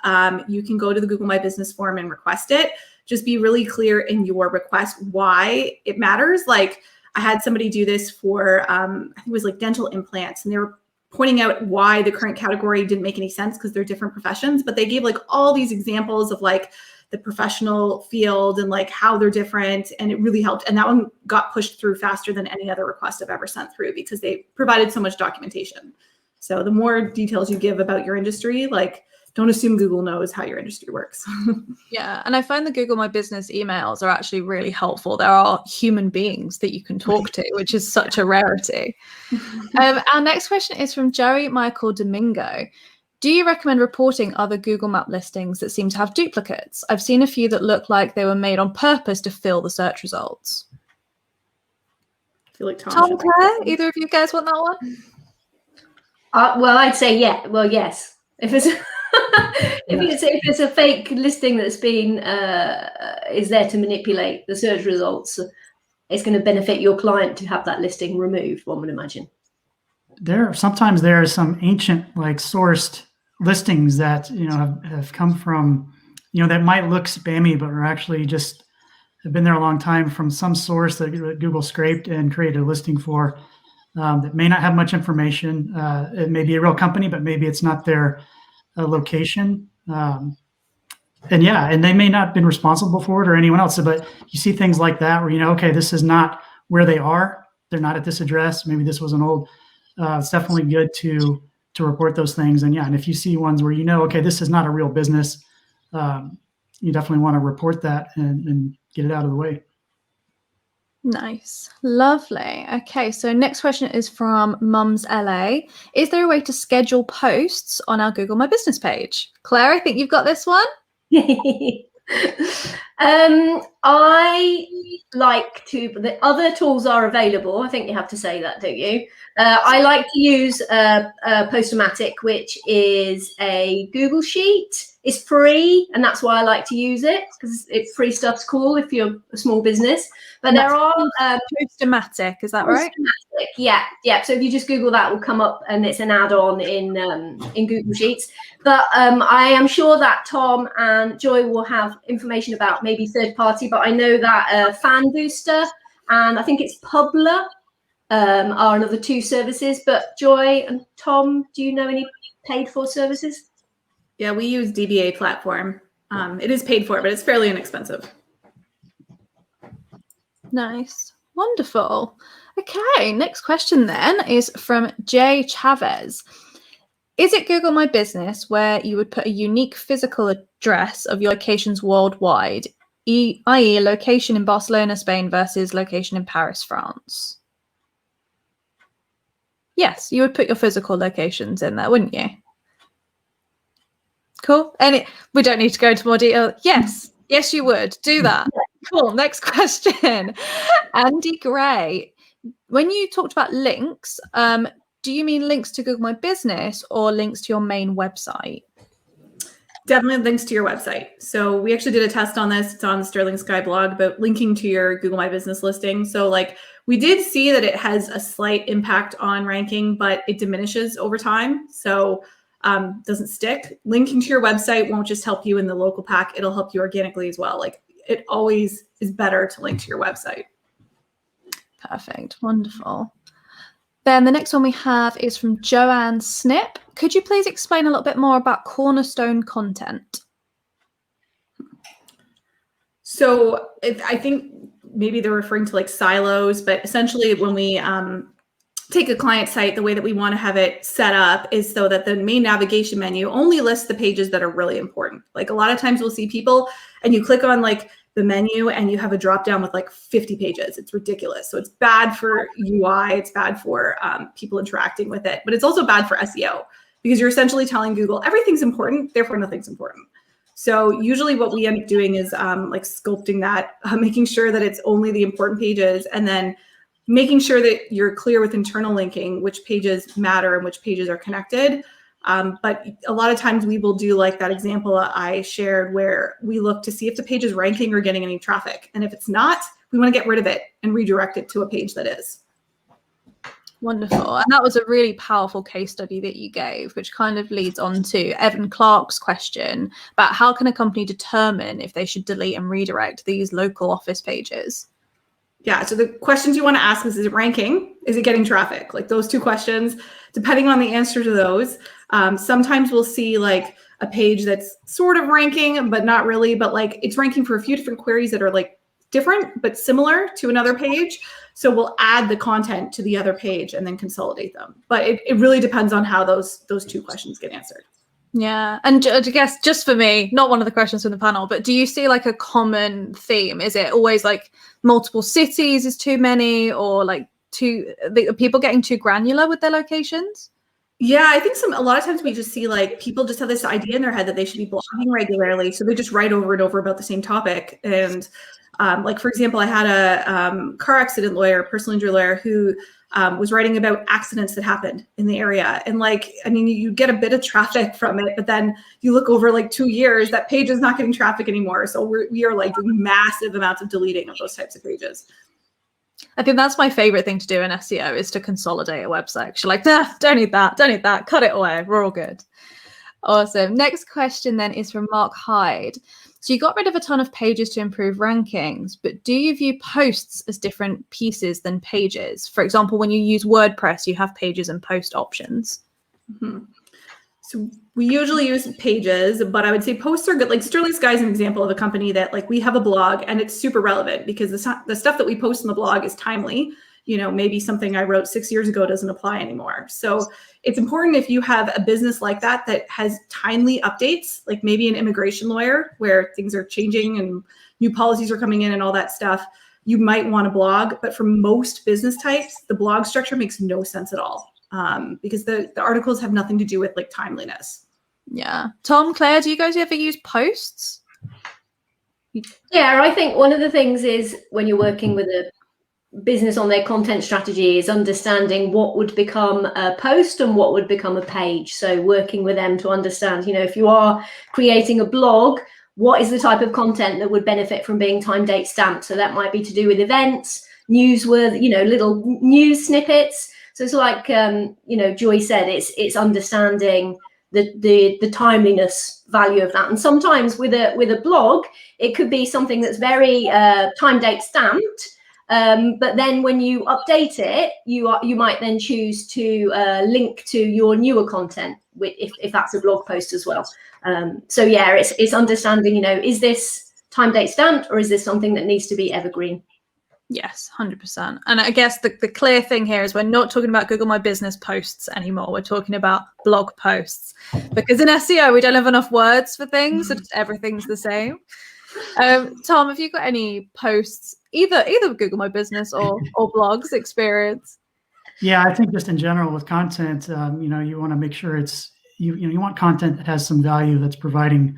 you can go to the Google My Business form and request it. Just be really clear in your request why it matters. I had somebody do this for, I think it was dental implants, and they were pointing out why the current category didn't make any sense because they're different professions, but they gave all these examples of the professional field and how they're different, and it really helped. And that one got pushed through faster than any other request I've ever sent through because they provided so much documentation. So the more details you give about your industry, don't assume Google knows how your industry works. Yeah. And I find the Google My Business emails are actually really helpful. There are human beings that you can talk to, which is such a rarity. Our next question is from Joey Michael Domingo. Do you recommend reporting other Google Map listings that seem to have duplicates? I've seen a few that look like they were made on purpose to fill the search results. I feel like Tom, Claire, either of you guys want that one? Well, I'd say yeah. Well, yes. If it's if it's a fake listing that's been is there to manipulate the search results, it's going to benefit your client to have that listing removed. One would imagine. Sometimes there are some ancient sourced listings that, have come from, that might look spammy, but are actually just have been there a long time from some source that Google scraped and created a listing for, that may not have much information. It may be a real company, but maybe it's not their location. And they may not have been responsible for it or anyone else. But you see things like that where, okay, this is not where they are. They're not at this address. Maybe this was an old, it's definitely good to report those things. And if you see ones where, okay, this is not a real business, you definitely want to report that and get it out of the way. Nice. Lovely. Okay, so next question is from Mums LA. Is there a way to schedule posts on our Google My Business page? Claire, I think you've got this one. I like to, the other tools are available. I think you have to say that, don't you? I like to use Postomatic, which is a Google Sheet. It's free, and that's why I like to use it, because it's free stuff's cool if you're a small business. But there are Postomatic, is that right? Postomatic, yeah. So if you just Google that, it will come up, and it's an add-on in Google Sheets. But I am sure that Tom and Joy will have information about maybe third party. But I know that Fan Booster and I think it's Publer are another two services. But Joy and Tom, do you know any paid for services? Yeah, we use DBA platform. It is paid for, but it's fairly inexpensive. Nice. Wonderful. Okay, next question then is from Jay Chavez. Is it Google My Business where you would put a unique physical address of your locations worldwide, i.e. location in Barcelona, Spain versus location in Paris, France? Yes, you would put your physical locations in there, wouldn't you? Cool. And we don't need to go into more detail. Yes, you would do that. Cool. Next question. Andy Gray. When you talked about links, do you mean links to Google My Business or links to your main website? Definitely links to your website. So we actually did a test on this. It's on the Sterling Sky blog about linking to your Google My Business listing. So we did see that it has a slight impact on ranking, but it diminishes over time. So doesn't stick. Linking to your website won't just help you in the local pack. It'll help you organically as well. It always is better to link to your website. Perfect. Wonderful. Then the next one we have is from Joanne Snip. Could you please explain a little bit more about cornerstone content? So I think maybe they're referring to silos, but essentially when we take a client site, the way that we want to have it set up is so that the main navigation menu only lists the pages that are really important. A lot of times we'll see people and you click on the menu and you have a drop down with 50 pages. It's ridiculous. So it's bad for UI. It's bad for people interacting with it, but it's also bad for SEO because you're essentially telling Google everything's important, therefore nothing's important. So usually what we end up doing is sculpting that, making sure that it's only the important pages, and then making sure that you're clear with internal linking, which pages matter and which pages are connected. But a lot of times we will do that example I shared where we look to see if the page is ranking or getting any traffic. And if it's not, we want to get rid of it and redirect it to a page that is. Wonderful. And that was a really powerful case study that you gave, which kind of leads on to Evan Clark's question about how can a company determine if they should delete and redirect these local office pages? Yeah, so the questions you want to ask is it ranking? Is it getting traffic? Those two questions, depending on the answer to those. Sometimes we'll see a page that's sort of ranking, but not really, but it's ranking for a few different queries that are different, but similar to another page. So we'll add the content to the other page and then consolidate them. But it really depends on how those two questions get answered. Yeah. And I guess just for me, not one of the questions from the panel, but do you see a common theme? Is it always multiple cities is too many, or are people getting too granular with their locations? Yeah, I think a lot of times we just see people just have this idea in their head that they should be blogging regularly. So they just write over and over about the same topic. And for example, I had a car accident lawyer, personal injury lawyer who was writing about accidents that happened in the area. And you get a bit of traffic from it, but then you look over 2 years, that page is not getting traffic anymore. So we are doing massive amounts of deleting of those types of pages. I think that's my favorite thing to do in SEO is to consolidate a website. You're don't need that, cut it away. We're all good. Awesome. Next question then is from Mark Hyde. So you got rid of a ton of pages to improve rankings, but do you view posts as different pieces than pages? For example, when you use WordPress, you have pages and post options. Mm-hmm. So we usually use pages, but I would say posts are good. Like Sterling Sky is an example of a company that like we have a blog and it's super relevant because the stuff that we post in the blog is timely. You know, maybe something I wrote 6 years ago doesn't apply anymore. So it's important if you have a business like that has timely updates, like maybe an immigration lawyer where things are changing and new policies are coming in and all that stuff, you might want a blog. But for most business types, the blog structure makes no sense at all. Because the articles have nothing to do with like timeliness. Yeah. Tom, Claire, do you guys ever use posts? Yeah, I think one of the things is when you're working with a business on their content strategy is understanding what would become a post and what would become a page. So working with them to understand, you know, if you are creating a blog, what is the type of content that would benefit from being time date stamped? So that might be to do with events, newsworthy, you know, little news snippets. So it's like, you know, Joy said, it's understanding the timeliness value of that. And sometimes with a blog, it could be something that's very time date stamped. But then when you update it, you might then choose to link to your newer content if that's a blog post as well. So yeah, it's understanding, you know, is this time date stamped or is this something that needs to be evergreen? Yes, 100%. And I guess the clear thing here is we're not talking about Google My Business posts anymore. We're talking about blog posts because in SEO, we don't have enough words for things. So just everything's the same. Tom, have you got any posts, either Google My Business or blogs experience? Yeah, I think just in general with content, you know, you want to make sure it's, you want content that has some value, that's providing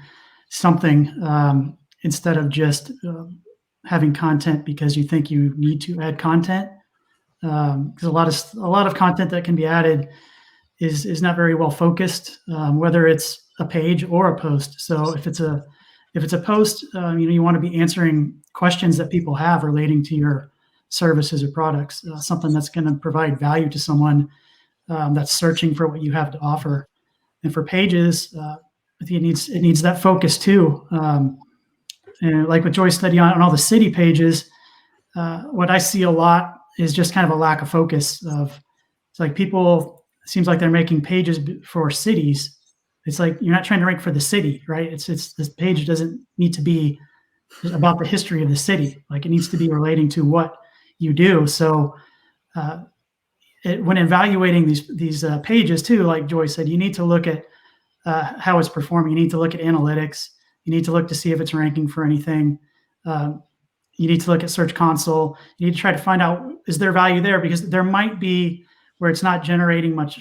something instead of just having content because you think you need to add content. Because a lot of content that can be added is not very well focused, whether it's a page or a post. So if it's a post, you know, you want to be answering questions that people have relating to your services or products, something that's going to provide value to someone that's searching for what you have to offer. And for pages, I think it needs that focus too. And like what Joy said on all the city pages, what I see a lot is just kind of a lack of focus of, it's like people, it seems like they're making pages for cities. It's like, you're not trying to rank for the city, right? It's this page doesn't need to be about the history of the city. Like it needs to be relating to what you do. So when evaluating these pages too, like Joy said, you need to look at how it's performing. You need to look at analytics. You need to look to see if it's ranking for anything. You need to look at Search Console. You need to try to find out, is there value there? Because there might be where it's not generating much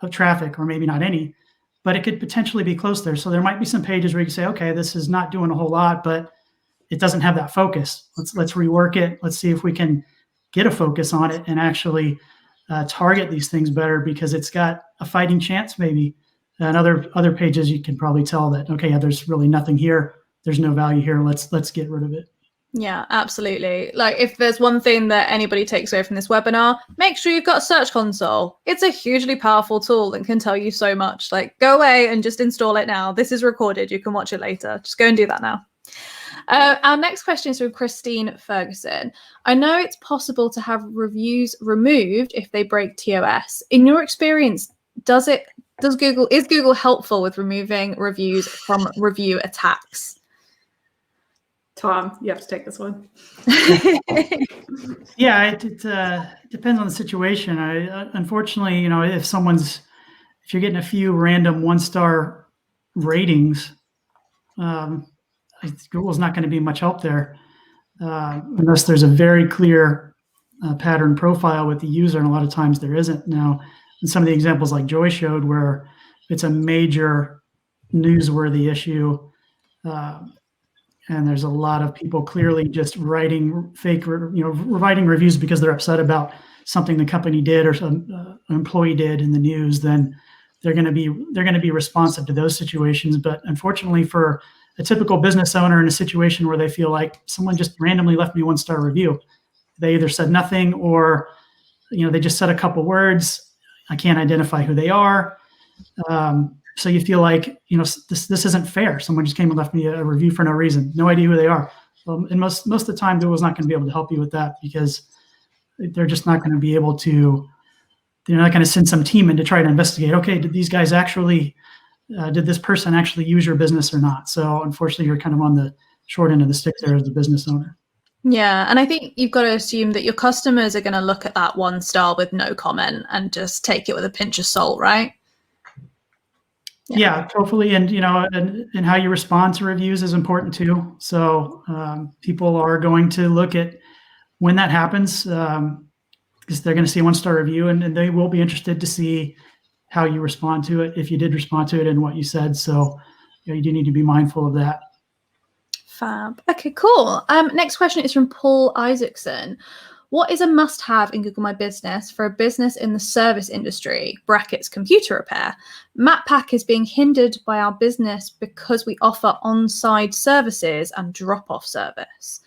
of traffic or maybe not any, but it could potentially be close there. So there might be some pages where you say, okay, this is not doing a whole lot, but it doesn't have that focus. Let's rework it. Let's see if we can get a focus on it and actually target these things better because it's got a fighting chance maybe. And other pages, you can probably tell that, okay, yeah, there's really nothing here. There's no value here. Let's get rid of it. Yeah, absolutely. Like if there's one thing that anybody takes away from this webinar, make sure you've got a Search Console. It's a hugely powerful tool that can tell you so much. Like go away and just install it now. This is recorded. You can watch it later. Just go and do that now. Our next question is from Christine Ferguson. I know it's possible to have reviews removed if they break TOS. In your experience, is Google helpful with removing reviews from review attacks? Tom, you have to take this one. Yeah, it depends on the situation. Unfortunately, you know, if you're getting a few random 1-star ratings, Google's not going to be much help there unless there's a very clear pattern profile with the user, and a lot of times there isn't. Now, in some of the examples like Joy showed, where it's a major newsworthy issue, and there's a lot of people clearly just writing writing reviews because they're upset about something the company did or some employee did in the news, then they're going to be responsive to those situations. But unfortunately, for a typical business owner in a situation where they feel like someone just randomly left me 1-star review, they either said nothing or, you know, they just said a couple words. I can't identify who they are. So you feel like, this isn't fair. Someone just came and left me a review for no reason. No idea who they are. And most of the time, Google's not going to be able to help you with that, because they're just not going to be able to. They're not going to send some team in to try to investigate. Okay, did these guys actually? Did this person actually use your business or not? So unfortunately, you're kind of on the short end of the stick there as the business owner. Yeah, and I think you've got to assume that your customers are going to look at that 1 star with no comment and just take it with a pinch of salt, right? Yeah, totally. And, and how you respond to reviews is important too. So people are going to look at when that happens, because they're going to see a 1-star review, and they will be interested to see how you respond to it, if you did respond to it and what you said. So you do need to be mindful of that. Fab. Okay, cool. Next question is from Paul Isaacson. What is a must-have in Google My Business for a business in the service industry, brackets computer repair? MapPack is being hindered by our business because we offer on-site services and drop-off service.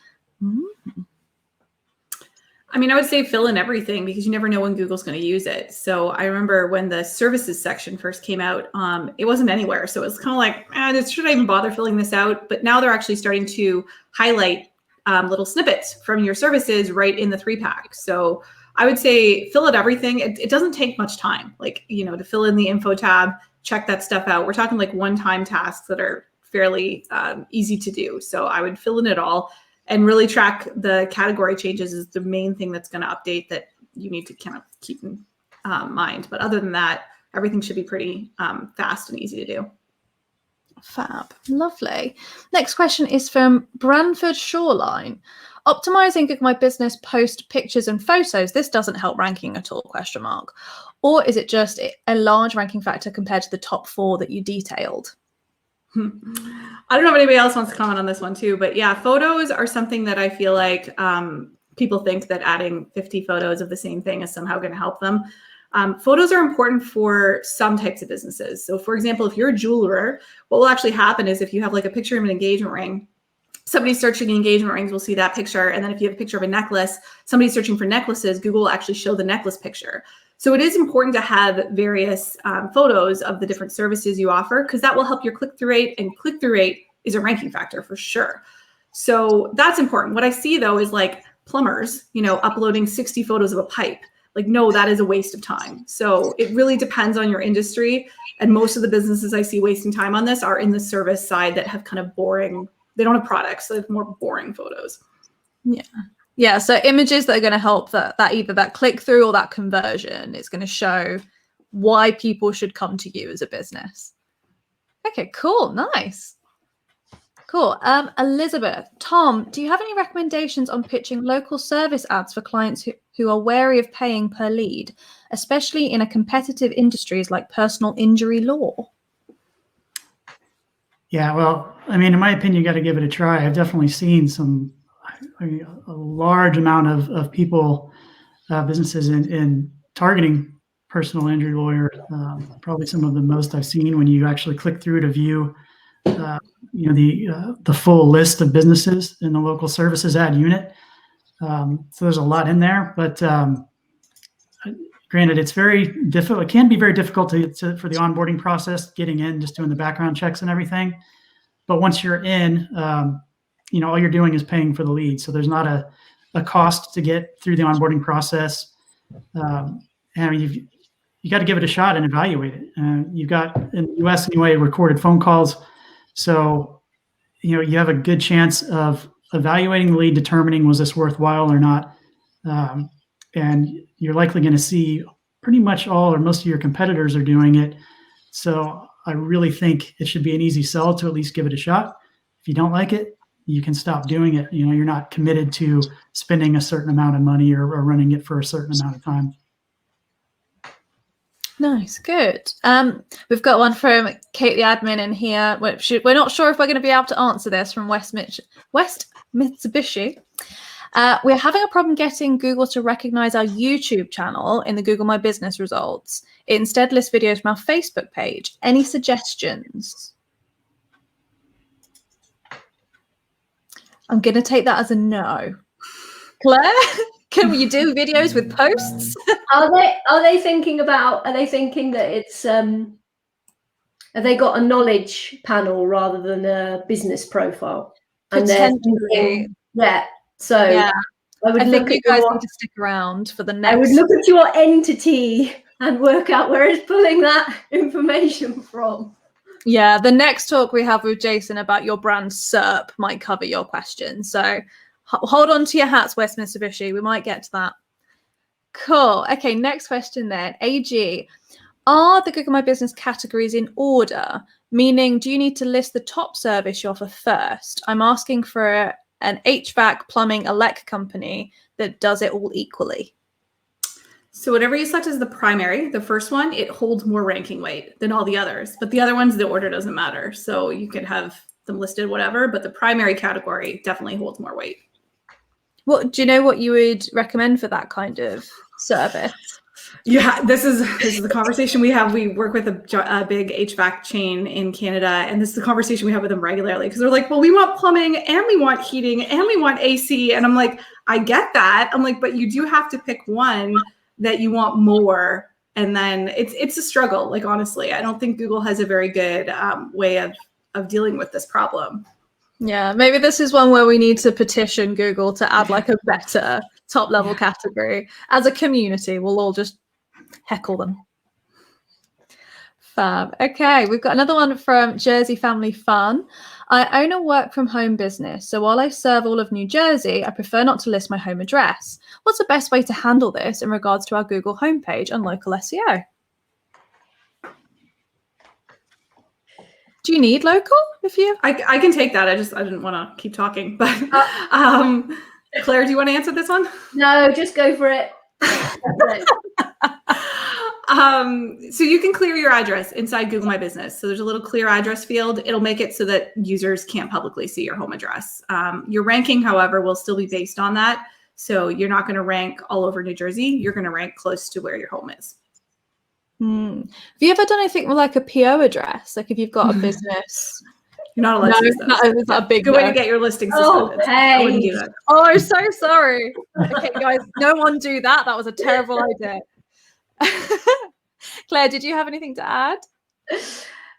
I mean, I would say fill in everything, because you never know when Google's going to use it. So I remember when the services section first came out, it wasn't anywhere. So it was kind of like, should I even bother filling this out? But now they're actually starting to highlight little snippets from your services right in the 3-pack. So I would say fill out everything. It doesn't take much time, to fill in the info tab, check that stuff out. We're talking like one-time tasks that are fairly easy to do. So I would fill in it all. And really track the category changes is the main thing that's going to update that you need to kind of keep in mind. But other than that, everything should be pretty fast and easy to do. Fab. Lovely. Next question is from Branford Shoreline. Optimizing Google My Business post pictures and photos, this doesn't help ranking at all, ? Or is it just a large ranking factor compared to the top 4 that you detailed? I don't know if anybody else wants to comment on this one too, but yeah, photos are something that I feel like people think that adding 50 photos of the same thing is somehow going to help them. Photos are important for some types of businesses. So for example, if you're a jeweler, what will actually happen is if you have like a picture of an engagement ring, somebody searching engagement rings will see that picture. And then if you have a picture of a necklace, somebody searching for necklaces, Google will actually show the necklace picture. So it is important to have various photos of the different services you offer, because that will help your click-through rate, and click-through rate is a ranking factor for sure. So that's important. What I see though is like plumbers, uploading 60 photos of a pipe. Like, no, that is a waste of time. So it really depends on your industry. And most of the businesses I see wasting time on this are in the service side that have kind of boring, they don't have products, so they have more boring photos. Yeah. Yeah, so images that are going to help that either that click through or that conversion is going to show why people should come to you as a business. Okay, cool. Nice. Cool. Elizabeth, Tom, do you have any recommendations on pitching local service ads for clients who are wary of paying per lead, especially in a competitive industries like personal injury law? Yeah, well, I mean, in my opinion, you got to give it a try. I've definitely seen a large amount of people, businesses in targeting personal injury lawyers. Probably some of the most I've seen when you actually click through to view, the full list of businesses in the local services ad unit. So there's a lot in there, but granted, it's very difficult. It can be very difficult for the onboarding process, getting in, just doing the background checks and everything. But once you're in, all you're doing is paying for the lead. So there's not a cost to get through the onboarding process. And you got to give it a shot and evaluate it. You've got, in the US anyway, recorded phone calls. So, you have a good chance of evaluating the lead, determining was this worthwhile or not. And you're likely going to see pretty much all or most of your competitors are doing it. So I really think it should be an easy sell to at least give it a shot. If you don't like it, you can stop doing it. You're not committed to spending a certain amount of money or running it for a certain amount of time. Nice, good. We've got one from Kate, the admin, in here. We're not sure if we're going to be able to answer this from West Mitsubishi. We're having a problem getting Google to recognize our YouTube channel in the Google My Business results. It instead lists videos from our Facebook page. Any suggestions? I'm going to take that as a no. Claire, can you do videos with posts? Are they thinking that it's Have they got a knowledge panel rather than a business profile? And Potentially. yeah. So Yeah. I would think look you at guys your, need to stick around for the I would next. look at your entity and work out where it's pulling that information from. Yeah, the next talk we have with Jason about your brand SERP might cover your question. So hold on to your hats, West Mitsubishi. We might get to that. Cool. Okay, next question then. AG, are the Google My Business categories in order? Meaning, do you need to list the top service you offer first? I'm asking for an HVAC, plumbing, elec company that does it all equally. So whatever you select as the primary, the first one, it holds more ranking weight than all the others. But the other ones, the order doesn't matter. So you could have them listed whatever, but the primary category definitely holds more weight. What do you know what you would recommend for that kind of service? Yeah, this is the conversation we have. We work with a big HVAC chain in Canada, and this is the conversation we have with them regularly because they're like, well, we want plumbing and we want heating and we want AC. And I'm like, I get that. I'm like, but you do have to pick one that you want more. And then it's a struggle. Like, honestly, I don't think Google has a very good way of dealing with this problem. Yeah, maybe this is one where we need to petition Google to add like a better top level category. As a community, we'll all just heckle them. Fab. Okay, we've got another one from Jersey Family Fun. I own a work from home business, so while I serve all of New Jersey, I prefer not to list my home address. What's the best way to handle this in regards to our Google homepage and local SEO? Do you need local? I can take that. I didn't want to keep talking, but Claire, do you want to answer this one? No, just go for it. So you can clear your address inside Google My Business. So there's a little clear address field. It'll make it so that users can't publicly see your home address. Your ranking, however, will still be based on that. So you're not going to rank all over New Jersey. You're going to rank close to where your home is. Have you ever done anything with like a PO address? Like if you've got a business. You're not allowed to use those. It's not a big good way to get your listing suspended. I wouldn't do that. Oh, I'm so sorry. Okay, guys, no one do that. That was a terrible idea. Claire, did you have anything to add?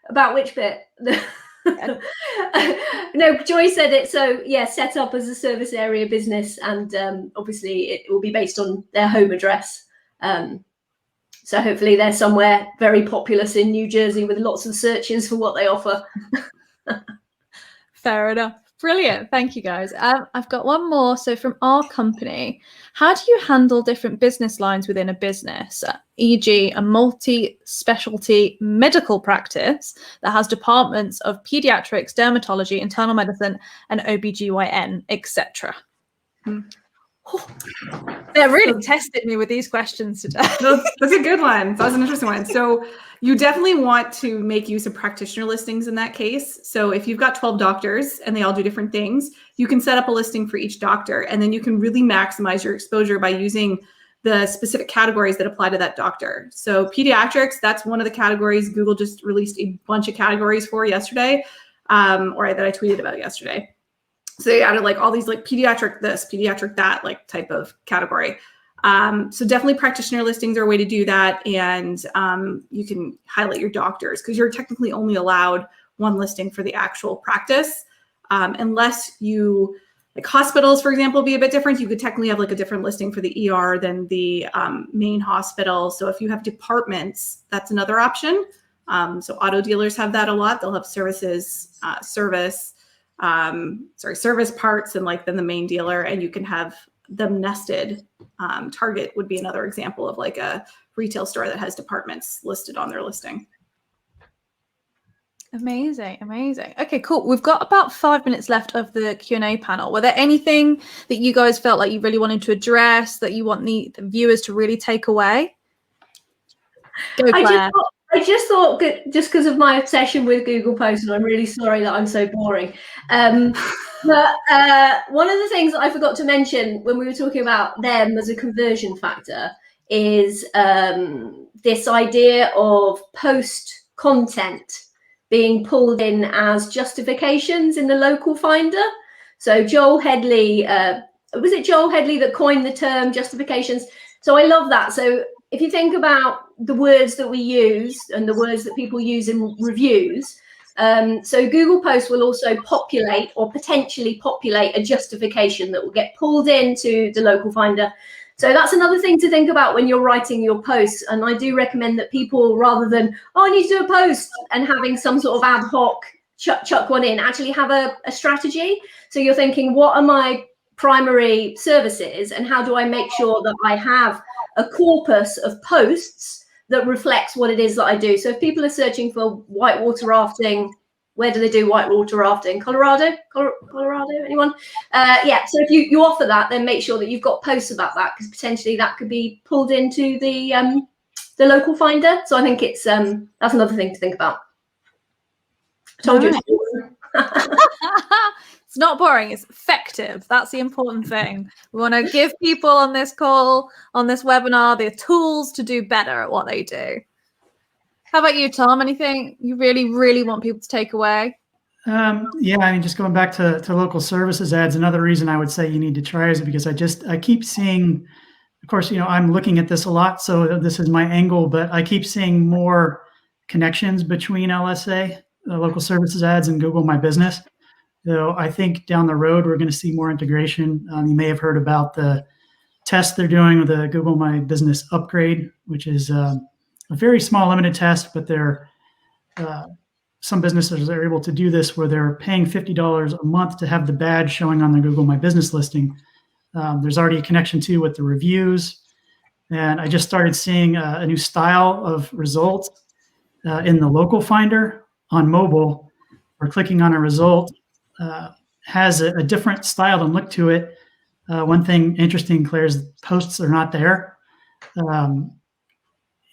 About which bit? No, Joy said it. So yeah, set up as a service area business, and obviously it will be based on their home address. So hopefully they're somewhere very populous in New Jersey with lots of searches for what they offer. Fair enough. Brilliant. Thank you, guys. I've got one more. So from our company, how do you handle different business lines within a business, e.g. a multi-specialty medical practice that has departments of pediatrics, dermatology, internal medicine, and OBGYN, etc.? They're really testing me with these questions today. That's a good one. That was an interesting one. So you definitely want to make use of practitioner listings in that case. So if you've got 12 doctors and they all do different things, you can set up a listing for each doctor, and then you can really maximize your exposure by using the specific categories that apply to that doctor. So pediatrics, that's one of the categories. Google just released a bunch of categories for yesterday, or that I tweeted about yesterday. So they added like all these like pediatric this, pediatric that, like type of category. So definitely practitioner listings are a way to do that. And you can highlight your doctors because you're technically only allowed one listing for the actual practice. Unless you, like hospitals, for example, be a bit different. You could technically have like a different listing for the ER than the main hospital. So if you have departments, that's another option. So auto dealers have that a lot. They'll have services, service parts, and like then the main dealer, and you can have them nested. Target would be another example of like a retail store that has departments listed on their listing. Amazing. Okay, cool. We've got about 5 minutes left of the Q&A panel. Were there anything that you guys felt like you really wanted to address that you want the viewers to really take away? Go, Claire. I just thought, just because of my obsession with Google Posts, and I'm really sorry that I'm so boring. But one of the things that I forgot to mention when we were talking about them as a conversion factor is this idea of post content being pulled in as justifications in the local finder. So Joel Headley, was it Joel Headley that coined the term justifications? So I love that. So if you think about the words that we use and the words that people use in reviews, so Google Posts will also populate or potentially populate a justification that will get pulled into the local finder. So that's another thing to think about when you're writing your posts. And I do recommend that people, rather than, oh, I need to do a post and having some sort of ad hoc chuck one in, actually have a strategy. So you're thinking, what are my primary services and how do I make sure that I have a corpus of posts that reflects what it is that I do? So if people are searching for whitewater rafting, where do they do whitewater rafting? Colorado? Anyone? Yeah, so if you offer that, then make sure that you've got posts about that, because potentially that could be pulled into the local finder. So I think it's that's another thing to think about. I told you. It's not boring, it's effective. That's the important thing. We want to give people on this call, on this webinar, the tools to do better at what they do. How about you, Tom? Anything you really, really want people to take away? Yeah, I mean, just going back to local services ads, another reason I would say you need to try is because I keep seeing, of course, I'm looking at this a lot, so this is my angle, but I keep seeing more connections between LSA, local services ads, and Google My Business. So I think down the road, we're going to see more integration. You may have heard about the test they're doing with the Google My Business upgrade, which is a very small limited test, but some businesses are able to do this where they're paying $50 a month to have the badge showing on their Google My Business listing. There's already a connection too with the reviews. And I just started seeing a new style of results in the local finder on mobile, where clicking on a result has a different style and look to it. One thing interesting, Claire, is posts are not there.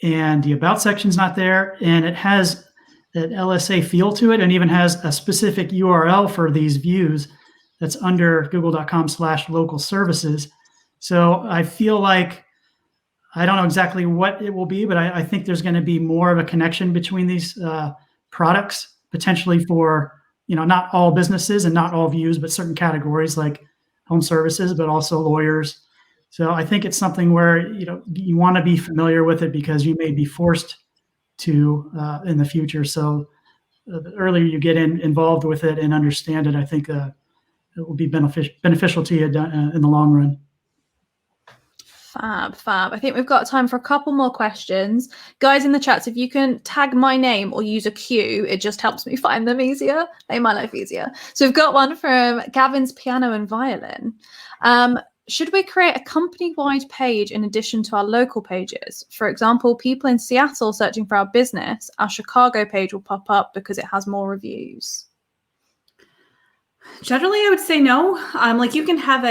And the about section's not there. And it has that LSA feel to it, and even has a specific URL for these views that's under google.com/local services. So I feel like, I don't know exactly what it will be, but I think there's going to be more of a connection between these products, potentially for, not all businesses and not all views, but certain categories like home services, but also lawyers. So I think it's something where, you want to be familiar with it because you may be forced to in the future. So the earlier you get involved with it and understand it, I think it will be beneficial to you in the long run. Fab. I think we've got time for a couple more questions. Guys in the chats, if you can tag my name or use a Q, it just helps me find them easier. Make my life easier. So we've got one from Gavin's Piano and Violin. Should we create a company-wide page in addition to our local pages? For example, people in Seattle searching for our business, our Chicago page will pop up because it has more reviews. Generally, I would say no. You can have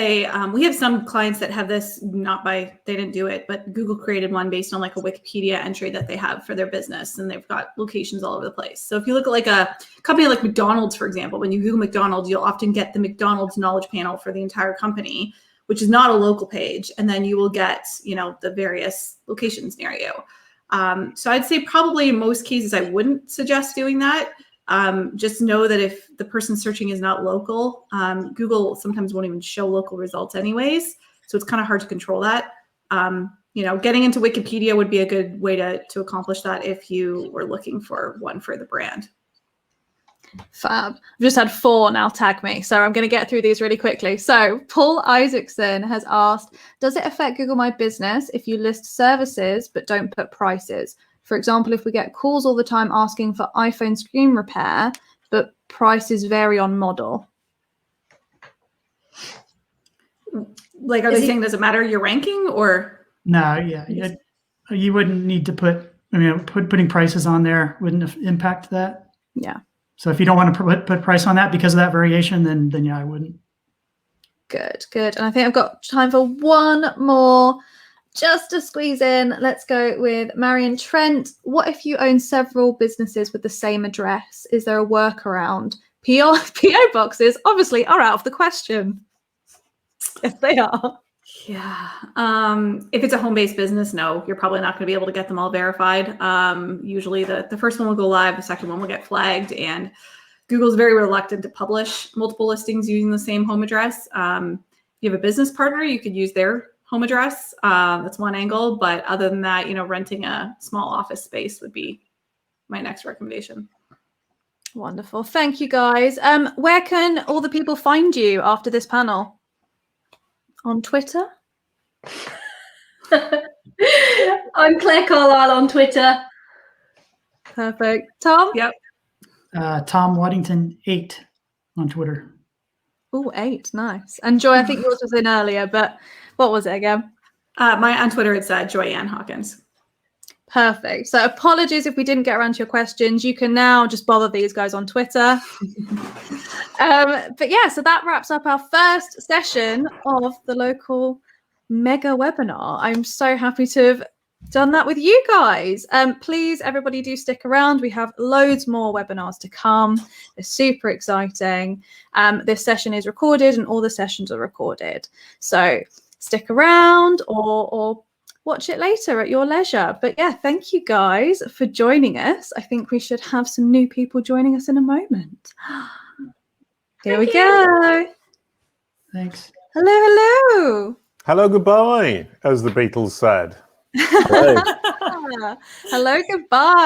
we have some clients that have this, they didn't do it, but Google created one based on a Wikipedia entry that they have for their business, and they've got locations all over the place. So if you look at a company like McDonald's, for example, when you Google McDonald's, you'll often get the McDonald's knowledge panel for the entire company, which is not a local page. And then you will get, the various locations near you. So I'd say probably in most cases, I wouldn't suggest doing that. Just know that if the person searching is not local, Google sometimes won't even show local results anyways. So it's kind of hard to control that. Getting into Wikipedia would be a good way to accomplish that if you were looking for one for the brand. Fab. I've just had 4 now tag me, so I'm going to get through these really quickly. So Paul Isaacson has asked, does it affect Google My Business if you list services but don't put prices? For example, if we get calls all the time asking for iPhone screen repair, but prices vary on model. Are they saying, does it matter your ranking or? No, yeah. You wouldn't need to putting prices on there wouldn't impact that. Yeah. So if you don't want to put price on that because of that variation, then yeah, I wouldn't. Good. And I think I've got time for one more just to squeeze in. Let's go with Marion Trent. What if you own several businesses with the same address? Is there a workaround? PO boxes obviously are out of the question. Yes, they are. Yeah. If it's a home-based business, no, you're probably not going to be able to get them all verified. Usually the first one will go live, the second one will get flagged, and Google's very reluctant to publish multiple listings using the same home address. If you have a business partner, you could use their home address. That's one angle. But other than that, renting a small office space would be my next recommendation. Wonderful. Thank you, guys. Where can all the people find you after this panel? On Twitter? I'm Claire Carlile on Twitter. Perfect. Tom? Yep. Tom Waddington 8 on Twitter. Oh, 8. Nice. And Joy, I think yours was in earlier, but what was it again? On Twitter, it's Joy-Ann Hawkins. Perfect. So apologies if we didn't get around to your questions. You can now just bother these guys on Twitter. But yeah, so that wraps up our first session of the local mega webinar. I'm so happy to have done that with you guys. Please, everybody do stick around. We have loads more webinars to come. They're super exciting. This session is recorded and all the sessions are recorded. So stick around or watch it later at your leisure. But yeah, thank you guys for joining us. I think we should have some new people joining us in a moment. Here we go. Thanks. Hello, hello. Hello, goodbye, as the Beatles said. Hello, goodbye.